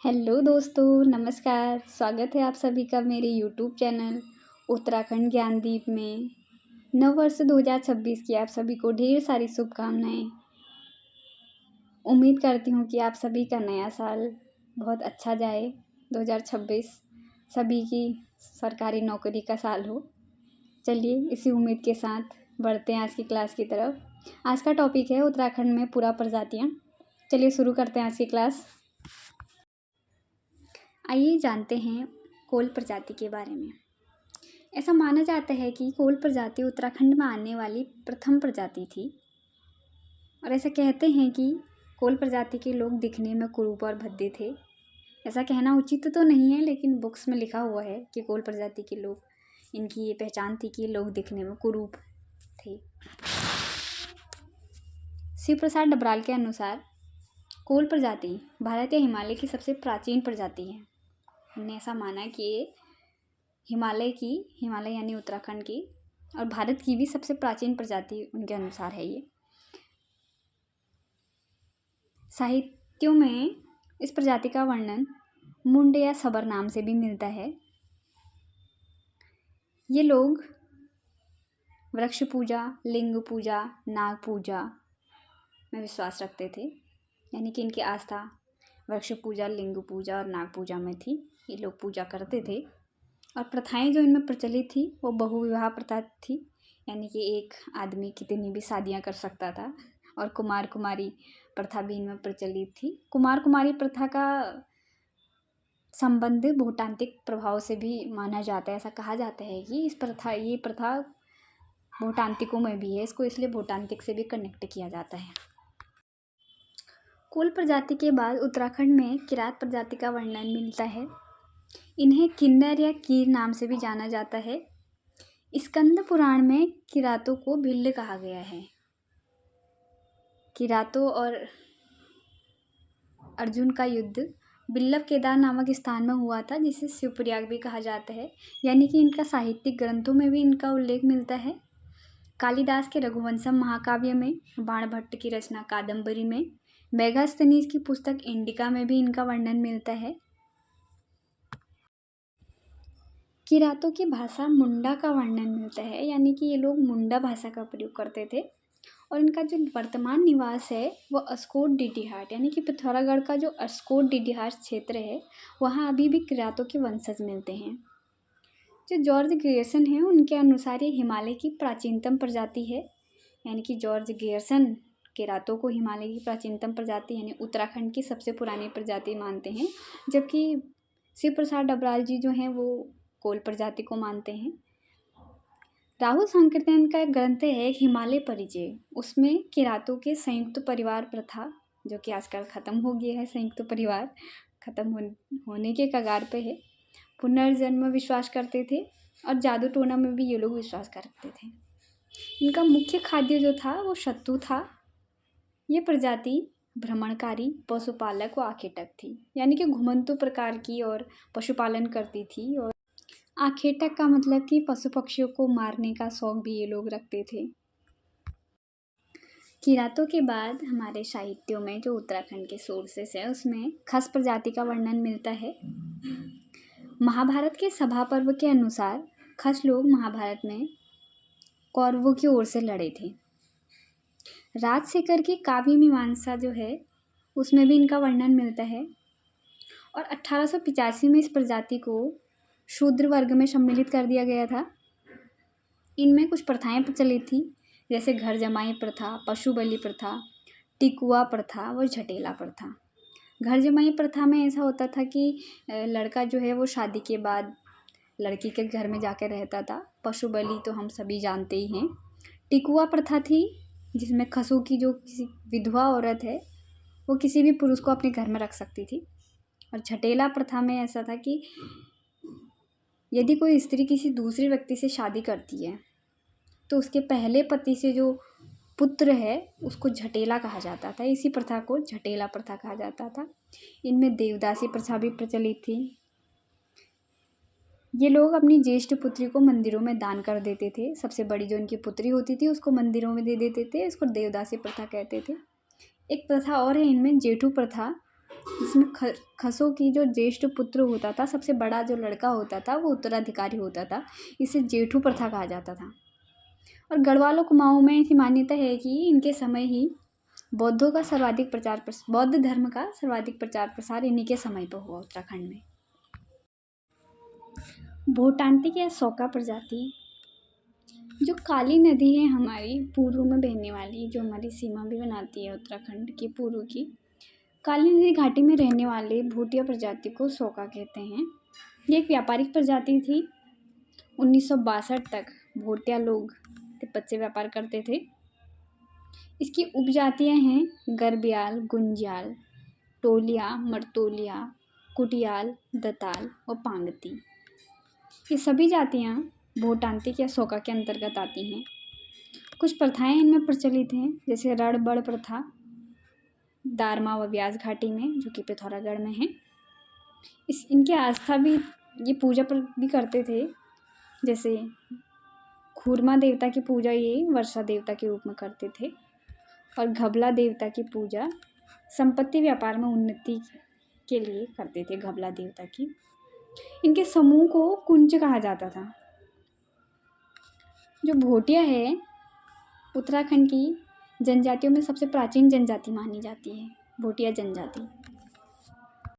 Hello दोस्तों, नमस्कार। स्वागत है आप सभी का मेरे यूट्यूब चैनल उत्तराखंड ज्ञानदीप में। नववर्ष 2026 की आप सभी को ढेर सारी शुभकामनाएं। उम्मीद करती हूँ कि आप सभी का नया साल बहुत अच्छा जाए। 2026 सभी की सरकारी नौकरी का साल हो। चलिए इसी उम्मीद के साथ बढ़ते हैं आज की क्लास की तरफ। आज का टॉपिक है उत्तराखंड में पुरा प्रजातियाँ। चलिए शुरू करते हैं आज की क्लास। आइए जानते हैं कोल प्रजाति के बारे में। ऐसा माना जाता है कि कोल प्रजाति उत्तराखंड में आने वाली प्रथम प्रजाति थी और ऐसा कहते हैं कि कोल प्रजाति के लोग दिखने में कुरूप और भद्दे थे। ऐसा कहना उचित तो नहीं है, लेकिन बुक्स में लिखा हुआ है कि कोल प्रजाति के लोग, इनकी ये पहचान थी कि लोग दिखने में कुरूप थे। शिव प्रसाद डबराल के अनुसार कोल प्रजाति भारत या हिमालय की सबसे प्राचीन प्रजाति है। उन्होंने ऐसा माना कि ये हिमालय यानी उत्तराखंड की और भारत की भी सबसे प्राचीन प्रजाति उनके अनुसार है। ये साहित्यों में इस प्रजाति का वर्णन मुंड या सबर नाम से भी मिलता है। ये लोग वृक्ष पूजा, लिंग पूजा, नाग पूजा में विश्वास रखते थे, यानी कि इनकी आस्था वृक्ष पूजा, लिंग पूजा और नाग पूजा में थी। ये लोग पूजा करते थे और प्रथाएं जो इनमें प्रचलित थी वो बहुविवाह प्रथा थी, यानी कि एक आदमी कितनी भी शादियां कर सकता था। और कुमार कुमारी प्रथा भी इनमें प्रचलित थी। कुमार कुमारी प्रथा का संबंध भूटांतिक प्रभाव से भी माना जाता है। ऐसा कहा जाता है कि ये प्रथा भूटांतिकों में भी है, इसको इसलिए भूटांतिक से भी कनेक्ट किया जाता है। कोल प्रजाति के बाद उत्तराखंड में किरात प्रजाति का वर्णन मिलता है। इन्हें किन्नर या कीर नाम से भी जाना जाता है। स्कंद पुराण में किरातों को भिल्ल कहा गया है। किरातों और अर्जुन का युद्ध बिल्लव केदार नामक स्थान में हुआ था, जिसे शिवप्रयाग भी कहा जाता है। यानी कि इनका साहित्यिक ग्रंथों में भी इनका उल्लेख मिलता है। कालिदास के रघुवंशम महाकाव्य में, बाणभट्ट की रचना कादम्बरी में, मेगास्थनीज की पुस्तक इंडिका में भी इनका वर्णन मिलता है। किरातों की भाषा मुंडा का वर्णन मिलता है, यानी कि ये लोग मुंडा भाषा का प्रयोग करते थे। और इनका जो वर्तमान निवास है वो अस्कोट डीडीहाट, यानी कि पिथौरागढ़ का जो अस्कोट डीडीहाट क्षेत्र है, वहाँ अभी भी किरातों के वंशज मिलते हैं। जो जॉर्ज ग्रियर्सन है उनके अनुसार ये हिमालय की प्राचीनतम प्रजाति है। यानी कि जॉर्ज ग्रियर्सन किरातों को हिमालय की प्राचीनतम प्रजाति यानी उत्तराखंड की सबसे पुरानी प्रजाति मानते हैं, जबकि शिव प्रसाद डबराल जी जो हैं वो कोल प्रजाति को मानते हैं। राहुल सांकृत्यायन का एक ग्रंथ है हिमालय परिचय, उसमें किरातों के संयुक्त परिवार प्रथा, जो कि आजकल ख़त्म हो गया है, संयुक्त परिवार ख़त्म होने के कगार पे है, पुनर्जन्म में विश्वास करते थे और जादू टोना में भी ये लोग विश्वास करते थे। इनका मुख्य खाद्य जो था वो सत्तू था। ये प्रजाति भ्रमणकारी, पशुपालक व आखेटक थी, यानी कि घुमंतु प्रकार की और पशुपालन करती थी। और आखेटक का मतलब कि पशु पक्षियों को मारने का शौक भी ये लोग रखते थे। किरातों के बाद हमारे साहित्यों में जो उत्तराखंड के सोर्सेस है उसमें खस प्रजाति का वर्णन मिलता है। महाभारत के सभा पर्व के अनुसार खस लोग महाभारत में कौरवों की ओर से लड़े थे। राजशेखर की काव्य मीमांसा जो है उसमें भी इनका वर्णन मिलता है। और 1885 में इस प्रजाति को शूद्र वर्ग में सम्मिलित कर दिया गया था। इनमें कुछ प्रथाएं प्रचलित थी, जैसे घर जमाई प्रथा, पशु बलि प्रथा, टिकुआ प्रथा व झटेला प्रथा। घर जमाई प्रथा में ऐसा होता था कि लड़का जो है वो शादी के बाद लड़की के घर में जाकर रहता था। पशु बलि तो हम सभी जानते ही हैं। टिकुआ प्रथा थी जिसमें खसों की जो किसी विधवा औरत है वो किसी भी पुरुष को अपने घर में रख सकती थी। और झटेला प्रथा में ऐसा था कि यदि कोई स्त्री किसी दूसरे व्यक्ति से शादी करती है तो उसके पहले पति से जो पुत्र है उसको झटेला कहा जाता था। इसी प्रथा को झटेला प्रथा कहा जाता था। इनमें देवदासी प्रथा भी प्रचलित थी। ये लोग अपनी ज्येष्ठ पुत्री को मंदिरों में दान कर देते थे। सबसे बड़ी जो इनकी पुत्री होती थी उसको मंदिरों में दे देते थे। इसको देवदासी प्रथा कहते थे। एक प्रथा और है इनमें, जेठू प्रथा, जिसमें खसों की जो ज्येष्ठ पुत्र होता था, सबसे बड़ा जो लड़का होता था वो उत्तराधिकारी होता था। इसे जेठू प्रथा कहा जाता था। और गढ़वाल और कुमाऊं में ऐसी मान्यता है कि इनके समय ही बौद्ध धर्म का सर्वाधिक प्रचार प्रसार इन्हीं के समय पर हुआ उत्तराखंड में। भोटांतिक या सौका प्रजाति जो काली नदी है हमारी पूर्व में बहने वाली, जो हमारी सीमा भी बनाती है उत्तराखंड की पूर्व की, काली नदी घाटी में रहने वाले भूटिया प्रजाति को सौका कहते हैं। ये एक व्यापारिक प्रजाति थी। 1962 तक भूटिया लोग तिब्बत से व्यापार करते थे। इसकी उपजातियां हैं गरब्याल, गुंजाल, टोलिया, मर्तोलिया, कुटियाल, दताल और पांगती। ये सभी जातियां भोटांतिक या सौका के अंतर्गत आती हैं। कुछ प्रथाएं इनमें प्रचलित हैं, जैसे रणबड़ प्रथा दारमा व व्यास घाटी में, जो कि पिथौरागढ़ में है। इनकी आस्था भी, ये पूजा भी करते थे। जैसे खूरमा देवता की पूजा ये वर्षा देवता के रूप में करते थे, और घबला देवता की पूजा संपत्ति व्यापार में उन्नति के लिए करते थे, घबला देवता की। इनके समूह को कुंज कहा जाता था। जो भोटिया है उत्तराखंड की जनजातियों में सबसे प्राचीन जनजाति मानी जाती है, भोटिया जनजाति।